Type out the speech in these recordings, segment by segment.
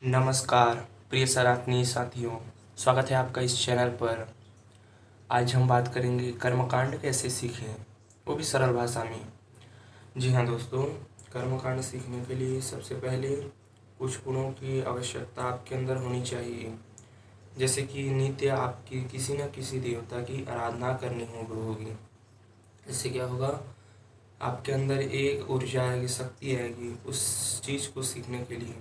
नमस्कार प्रिय सनातनी साथियों, स्वागत है आपका इस चैनल पर। आज हम बात करेंगे कर्मकांड कैसे सीखें, वो भी सरल भाषा में। जी हाँ दोस्तों, कर्मकांड सीखने के लिए सबसे पहले कुछ गुणों की आवश्यकता आपके अंदर होनी चाहिए। जैसे कि नित्य आपकी किसी न किसी देवता की आराधना करनी होगी। इससे क्या होगा, आपके अंदर एक ऊर्जा आएगी, शक्ति आएगी उस चीज़ को सीखने के लिए।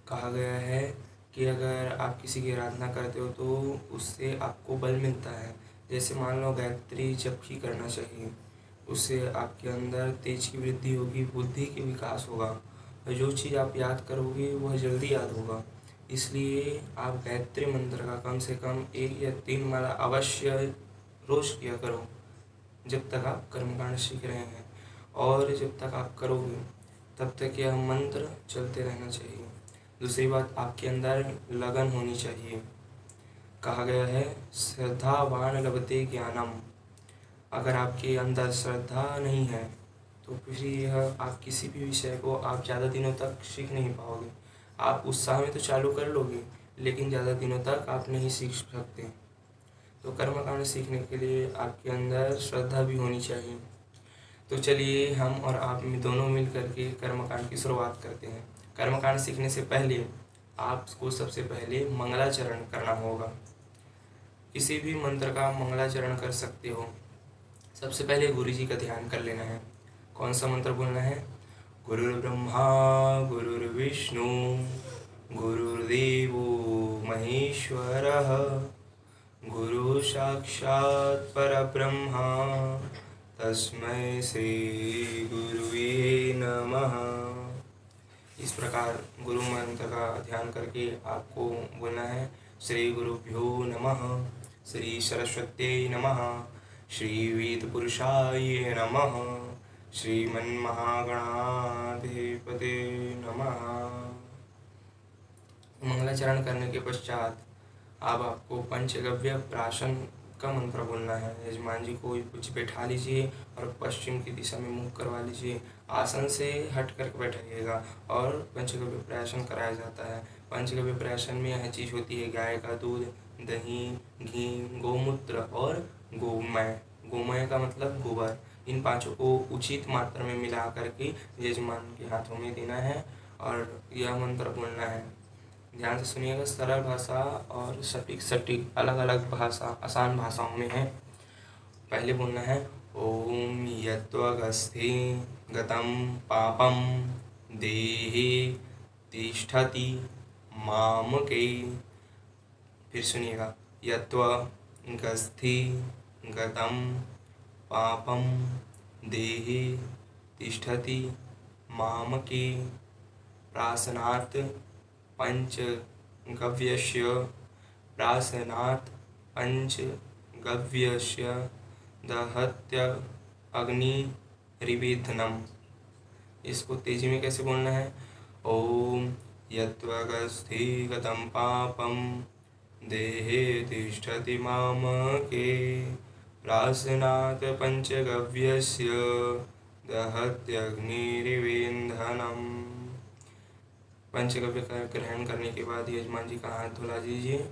कहा गया है कि अगर आप किसी की आराधना करते हो तो उससे आपको बल मिलता है। जैसे मान लो गायत्री जप ही करना चाहिए, उससे आपके अंदर तेज की वृद्धि होगी, बुद्धि की विकास होगा और जो चीज़ आप याद करोगे वह जल्दी याद होगा। इसलिए आप गायत्री मंत्र का कम से कम 1 या 3 माला अवश्य रोज़ किया करो जब तक आप कर्मकांड सीख रहे हैं। और जब तक आप करोगे तब तक यह मंत्र चलते रहना चाहिए। दूसरी बात, आपके अंदर लगन होनी चाहिए। कहा गया है श्रद्धावान लभते ज्ञानम। अगर आपके अंदर श्रद्धा नहीं है तो फिर यह आप किसी भी विषय को आप ज़्यादा दिनों तक सीख नहीं पाओगे। आप उत्साह में तो चालू कर लोगे लेकिन ज़्यादा दिनों तक आप नहीं सीख सकते। तो कर्मकांड सीखने के लिए आपके अंदर श्रद्धा भी होनी चाहिए। तो चलिए हम और आप दोनों मिल करके कर्मकांड की शुरुआत करते हैं। कर्मकांड सीखने से पहले आपको सबसे पहले मंगलाचरण करना होगा। किसी भी मंत्र का मंगलाचरण कर सकते हो। सबसे पहले गुरु जी का ध्यान कर लेना है। कौन सा मंत्र बोलना है? गुरुर्ब्रह्मा गुरुर्विष्णु गुरुर्देवो महेश्वरः गुरु साक्षात् परब्रह्मा तस्मै श्री गुरुवे नमः। इस प्रकार गुरु मंत्र का ध्यान करके आपको बोलना है श्री गुरुभ्यो नमः, श्री सरस्वत्यै नमः, श्री वेद पुरुषाय नमः, श्रीमन्महागणाधिपते नमः। मंगलाचरण करने के पश्चात अब आपको पंचगव्य प्राशन का मंत्र बोलना है। यजमान जी को कुछ बैठा लीजिए और पश्चिम की दिशा में मुख करवा लीजिए। आसन से हट कर बैठाइएगा और पंचगव्य प्राशन कराया जाता है। पंचगव्य प्राशन में यह चीज़ होती है गाय का दूध, दही, घी, गोमूत्र और गोमय। गोमय का मतलब गोबर। इन पांचों को उचित मात्रा में मिला करके यजमान के हाथों में देना है और यह मंत्र बोलना है। ध्यान से सुनिएगा, सरल भाषा और सटीक सटीक अलग अलग भाषा आसान भाषाओं में है। पहले बोलना है ओम यत्वगस्थे गतम पापम देहे तिष्ठति मामके। फिर सुनिएगा, यत्वगस्थे गतम पापम देहे तिष्ठति मामके प्राशनात् पंचगव्यस्य प्राशनात् पंचगव्यस्य दहत्य अग्निरिवेधनम्। इसको तेजी में कैसे बोलना है? ओम यत्वगस्थे गतं पापं देहे तिष्ठति मामके प्राशनात् पंचगव्यस्य दहत्यग्निरिवेधनम्। पंचगव्य का ग्रहण करने के बाद यजमान जी का हाथ धुला दीजिए।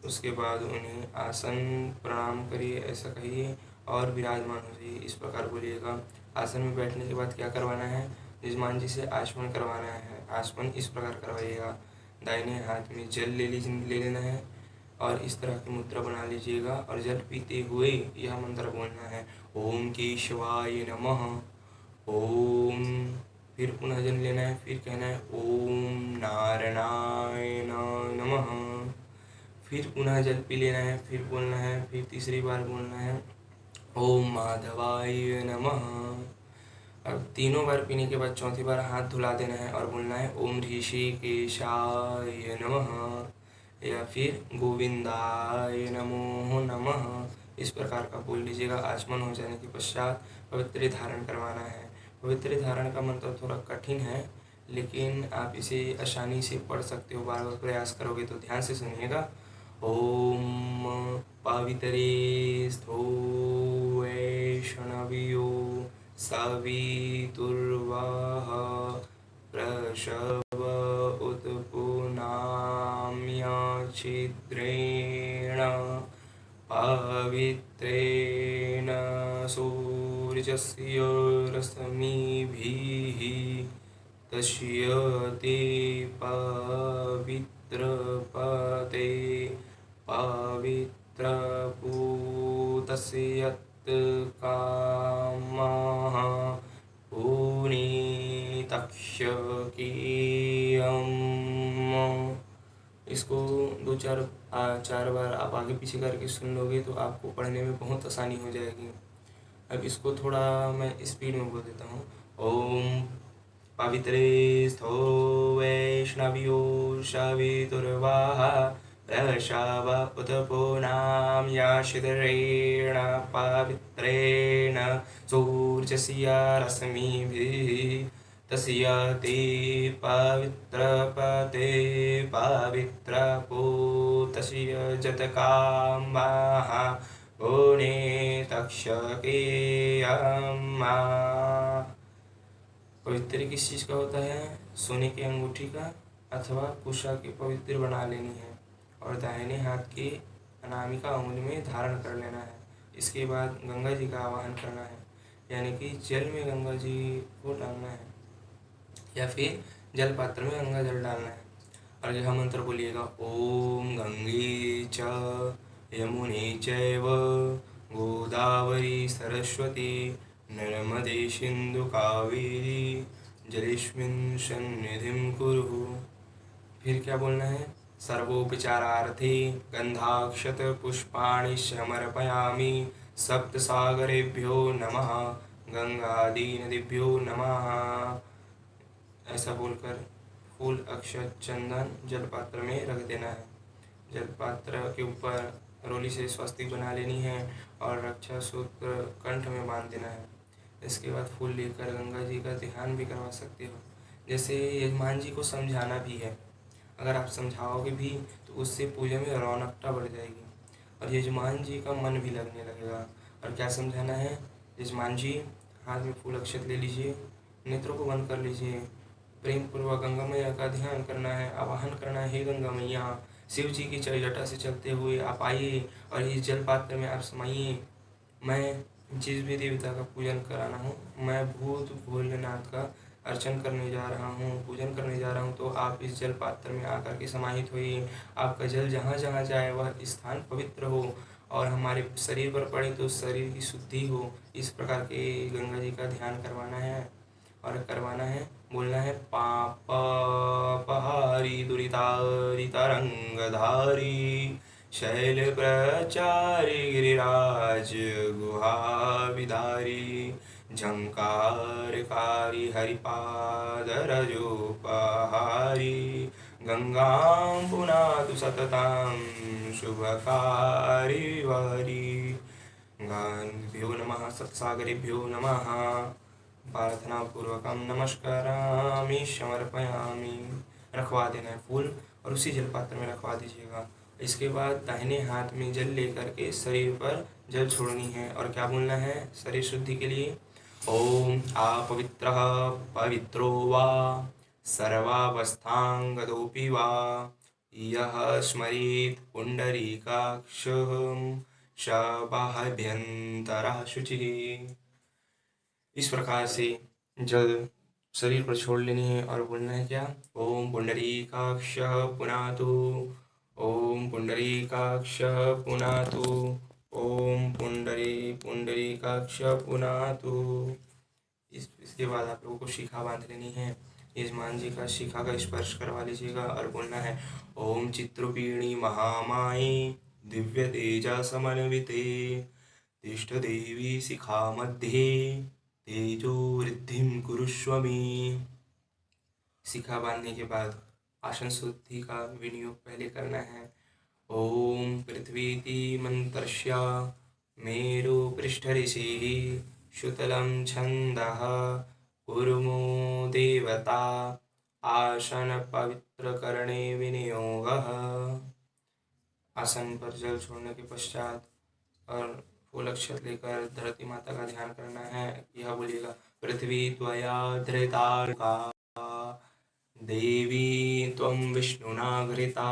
उसके बाद उन्हें आसन प्रणाम करिए, ऐसा कहिए और विराजमान हो जाइए। इस प्रकार बोलिएगा। आसन में बैठने के बाद क्या करवाना है? यजमान जी से आचमन करवाना है। आचमन इस प्रकार करवाइएगा, दाहिने हाथ में जल ले लेना है और इस तरह की मुद्रा बना लीजिएगा और जल पीते हुए यह मंत्र बोलना है, ओम केशवाय नमः। ओम, फिर पुनः जल लेना है, फिर कहना है ओम नारायणाय नमः। फिर पुनः जल पी लेना है, फिर बोलना है, फिर तीसरी बार बोलना है ओम माधवाय नमः। अब तीनों बार पीने के बाद चौथी बार हाथ धुला देना है और बोलना है ओम ऋषिकेशाय नमः या फिर गोविंदाय नमो नमः। इस प्रकार का बोल लीजिएगा। आचमन हो जाने के पश्चात पवित्र धारण करवाना है। पवित्र धारण का मंत्र थोड़ा कठिन है लेकिन आप इसे आसानी से पढ़ सकते हो। बार बार प्रयास करोगे तो ध्यान से सुनिएगा। ओम पवित्रे स्थो वैष्णवियो सवितुर्वः प्रसव उत्पुनाति छिद्रेण पवित्रेण सूर्यस्य रश्मिभिः तस्य ते पवित्रपते पवित्रपूतस्य यत् कामः पुनीतक्षकीयम्। इसको दो चार बार आप आगे पीछे करके सुन लोगे तो आपको पढ़ने में बहुत आसानी हो जाएगी। अब इसको थोड़ा मैं स्पीड में बोल देता हूँ। ओम पवित्रे स्थो वैष्णव्यो शवितुर्वाः प्रशाव उतपो नाम याशिद्रेण पवित्रेण सूर्यस्य रश्मिभिः तस्य ते पवित्रपते पवित्रपूतस्य जतकामः पुनीतक्षकेयम्। पवित्र किस चीज़ का होता है? सोने की अंगूठी का अथवा कुशा के पवित्र बना लेनी है और दाहिने हाथ के अनामिका उंगली में धारण कर लेना है। इसके बाद गंगा जी का आवाहन करना है, यानी कि जल में गंगा जी को डालना है या फिर जल पात्र में गंगा जल डालना है। और यह मंत्र बोलिएगा, ओम गंगे च यमुने चैव गोदावरी सरस्वती नर्मदे सिंधु कावेरी जलेस्मिन् सन्निधिं कुरु। फिर क्या बोलना है? सर्वोपचारार्थे गंधाक्षत पुष्पाणि समर्पयामि सप्तसागरेभ्यो नमः गंगादि नदीभ्यो नमः। ऐसा बोलकर फूल अक्षत चंदन जल पात्र में रख देना है। जल पात्र के ऊपर रोली से स्वस्तिक बना लेनी है और रक्षा सूत्र कंठ में बांध देना है। इसके बाद फूल लेकर गंगा जी का ध्यान भी करवा सकते हो। जैसे यजमान जी को समझाना भी है, अगर आप समझाओगे भी तो उससे पूजा में रौनकता बढ़ जाएगी और यजमान जी का मन भी लगने लगेगा। और क्या समझाना है? यजमान जी हाथ में फूल अक्षत ले लीजिए, नेत्रों को बंद कर लीजिए, प्रेम पूर्वक गंगा मैया का ध्यान करना है, आवाहन करना है, हे गंगा मैया शिव जी की जटा से चलते हुए आप आइए और इस जल पात्र में आप समाइए। मैं जिस भी देवता का पूजन कराना हूँ, मैं भूत भोलेनाथ का अर्चन करने जा रहा हूँ, पूजन करने जा रहा हूँ, तो आप इस जल पात्र में आकर के समाहित होइए। आपका जल जहाँ जहाँ जाए वह स्थान पवित्र हो और हमारे शरीर पर पड़े तो शरीर की शुद्धि हो। इस प्रकार के गंगा जी का ध्यान करवाना है और करवाना है। बोलना है, पापहारी दुरितारी तरंगधारी शैल प्रचारी गिरिराज गुहा विदारी झंकारकारी हरिपाद रजोपहारी गंगां पुनातु सततां शुभकारी वारी। गंगाभ्यो नमः सत्सागरेभ्यो नमः प्रार्थना पूर्वकम नमस्कारामि समर्पयामि। रखवा देना है फूल और उसी जल पात्र में रखवा दीजिएगा। इसके बाद दाहिने हाथ में जल लेकर के शरीर पर जल छोड़नी है और क्या बोलना है शरीर शुद्धि के लिए? ओम अपवित्रः पवित्रो वा सर्वावस्थांगतोऽपि वा यः स्मरेत् पुण्डरीकाक्षं शबाह्यभ्यन्तरः शुचिः। इस प्रकार से जल शरीर पर छोड़ लेनी है और बोलना है क्या? ओम पुंडरीकाक्षः पुनातु, ओम पुंडरीकाक्षः पुनातु, ओम पुंडरीकाक्षः पुनातु। इसके बाद आप लोगों को शिखा बांध लेनी है। यजमान जी का शिखा का स्पर्श करवा लीजिएगा और बोलना है, ओम चित्रपीणी महामाई दिव्य तेजा समन्विते तिष्ठ देवी शिखा मध्ये तेजो वृद्धिं कुरुष्व मे। शिखा बांधने के बाद आसन शुद्धि का विनियोग पहले करना है। ओम पृथ्वीति मंत्रस्य मेरु पृष्ठ ऋषिः शुतलं छन्दः कुर्मो देवता आसन पवित्र करणे विनियोगः। आसन पर जल छोड़ने के पश्चात और फूल अक्षत लेकर धरती माता का ध्यान करना है। यह बोलिएगा, पृथ्वी त्वया धृता देवी त्वं विष्णुना घृता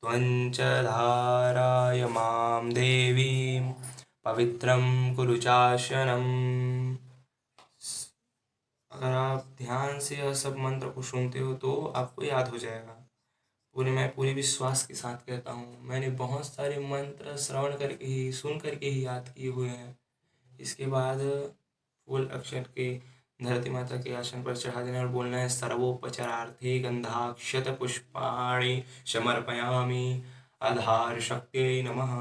त्वञ्च धाराय मां देवीं पवित्रं कुरु चाशनम्। अगर आप ध्यान से यह सब मंत्र को सुनते हो तो आपको याद हो जाएगा। मैं पूरे विश्वास के साथ कहता हूँ, मैंने बहुत सारे मंत्र श्रवण करके ही सुन करके ही याद किए हुए हैं। इसके बाद फूल अक्षर के धरती माता के आसन पर चढ़ा देना और बोलना है सर्वोपचारार्थे गंधाक्षत पुष्पाणि समर्पयामि आधार शक्त्यै नमः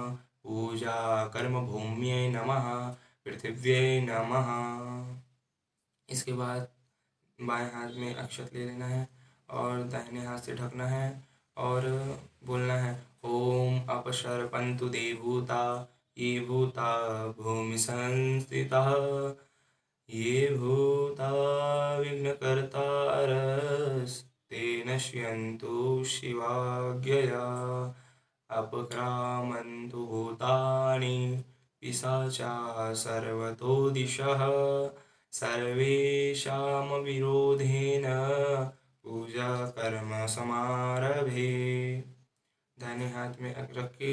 पूजा कर्म भूम्यै नमः पृथिव्यै नमः। इसके बाद बाएं हाथ में अक्षत ले लेना है और दाहिने हाथ से ढकना है और बोलना है ओम अपसर्पन्तु देवभूता ये भूता भूमि संस्थितः ये भूता विघ्नकर्तारस्ते नश्यन्तु शिवाज्ञया अपक्रामन्तु भूतानि पिशाचा सर्वतो दिशः सर्वेषां विरोधेन पूजा कर्म समारभे। दाहिने हाथ में रख के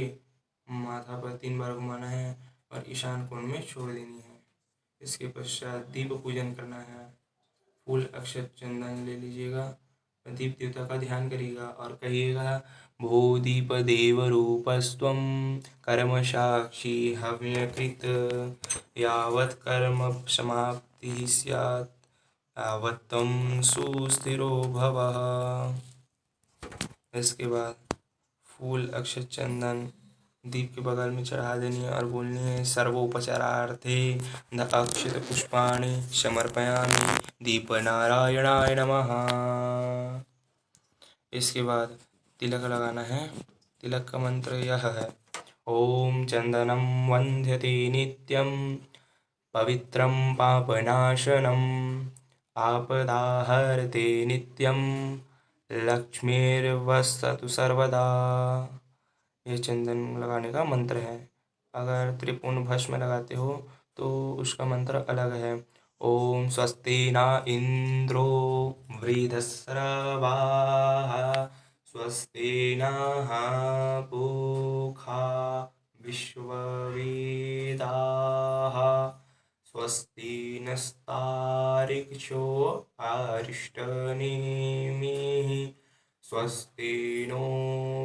माथा पर 3 बार घुमाना है और ईशान कोण में छोड़ देनी है। इसके पश्चात दीप पूजन करना है। फूल अक्षत चंदन ले लीजिएगा, दीप देवता का ध्यान करिएगा और कहिएगा भो दीप देव रूपस्त्वं कर्म साक्षी हव्यकृत यावत् कर्म समाप्ति स्यात् तावत् त्वं सुस्थिरो भवः। इसके बाद फूल अक्षत चंदन दीप के बगल में चढ़ा देनी है और बोलनी है सर्वोपचारार्थे द अक्षत पुष्पाणि समर्पयामि दीपनारायणाय नमः। इसके बाद तिलक लगाना है। तिलक का मंत्र यह है ओम चंदनम वंध्यते नित्यं पवित्रं पापनाशनम् आपदाहरते नित्यं लक्ष्मीर्वसतु सर्वदा। ये चंदन लगाने का मंत्र है। अगर त्रिपुण भस्म लगाते हो तो उसका मंत्र अलग है। ओम स्वस्ति न इंद्रो वृधस्रवाः स्वस्ति नः पूषा विश्ववेदाः स्वस्ति नस्तार्क्ष्यो अरिष्टनेमिः स्वस्ति नो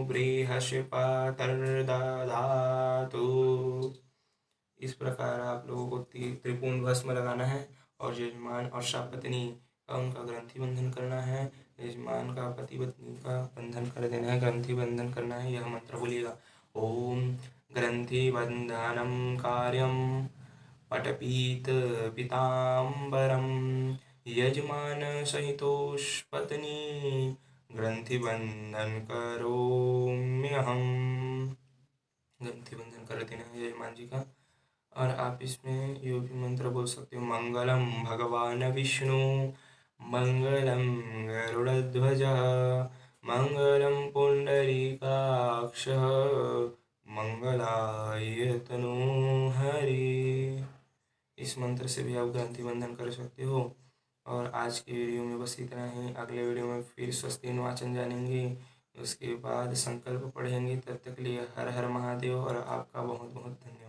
बृहस्पतिर्दधातु। इस प्रकार आप लोगों को त्रिपुण भस्म लगाना है और यजमान और सापत्नी का उनका ग्रंथि बंधन करना है। यजमान का पति पत्नी का बंधन कर देना है, ग्रंथि बंधन करना है। यह मंत्र बोलिएगा ओम ग्रंथि बंधनम कार्यम पटपीत पीताम्बरम यजमान सहितोष्पत्नी ग्रंथि बंधन करोम्यहम। ग्रंथि बंधन कर देना है यजमान जी का। और आप इसमें यो भी मंत्र बोल सकते हो मंगलम भगवान विष्णु मंगलम गरुड़ध्वज मंगलम पुंडरीकाक्ष मंगलाय तनूहरि। इस मंत्र से भी आप ग्रंथि बंधन कर सकते हो। और आज की वीडियो में बस इतना ही। अगले वीडियो में फिर स्वस्ति वाचन जानेंगे, उसके बाद संकल्प पढ़ेंगे। तब तक के लिए हर हर महादेव और आपका बहुत बहुत धन्यवाद।